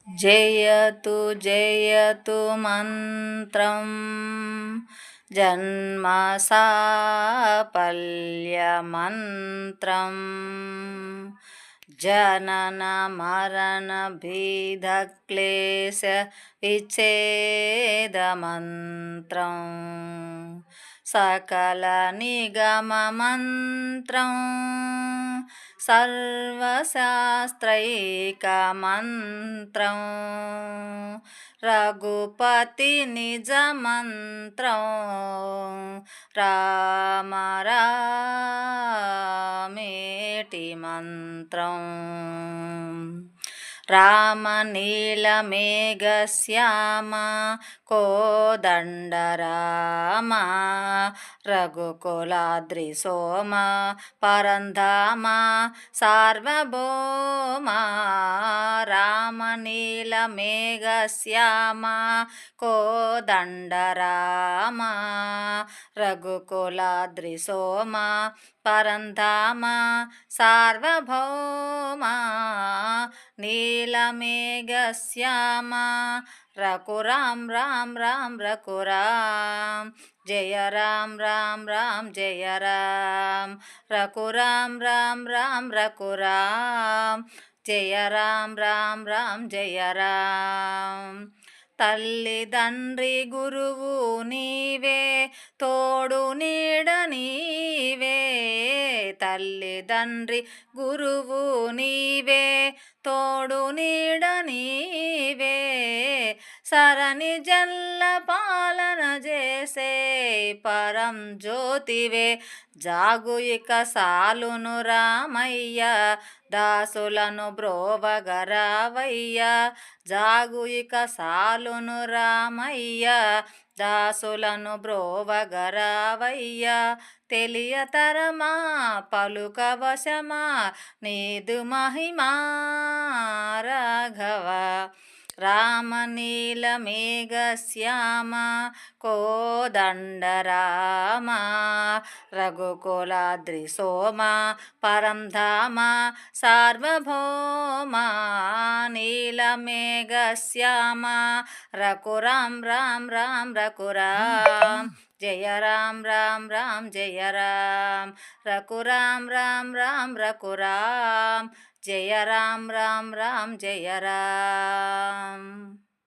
जयतु जयतु मन्त्रं जन्मसाफल्यमन्त्रं जनन मरण भीदक्लेश विच्छेदमन्त्रं सकल निगम मंत्रं सर्वशास्त्रैकमन्त्रं रघुपति निज मंत्रं राम रामेति मंत्रं रामनीलमेघश्याम कोदण्डराम रघुकुलाद्रिसोम परन्धाम सार्वभौम रामनीलमेघश्याम कोदण्डराम रघुकुलाद्रिसोम परन्धाम सार्वभौम नीलमेघश्याम रघुराम राम राम रघुराम जय राम राम राम जय राम रघुराम राम राम रघुराम जय राम राम राम जय राम తల్లిదండ్రి గురువు నీవే తోడు నీడ నీవే తల్లిదండ్రి గురువు నీవే తోడు నీడ నీవే సరణి జల్ల పాలన చేసే పరం జ్యోతివే జాగు ఇక సాలును రామయ్య దాసులను బ్రోవగరావయ్య జాగు ఇక సాలును రామయ్య దాసులను బ్రోవగరావయ్య తెలియతరమా పలుకవశమా నీదు మహిమా రాఘవ రామనీలమేఘశ్యామ కోదండరామ రఘుకులాద్రిసోమ పరంధామ సార్వభౌమ నీలమేఘశ్యామ రఘురాం రాం రాం రఘురాం జయ రాम राम राम जय राम रघुराम राम राम रघुराम जय राम राम राम जय राम।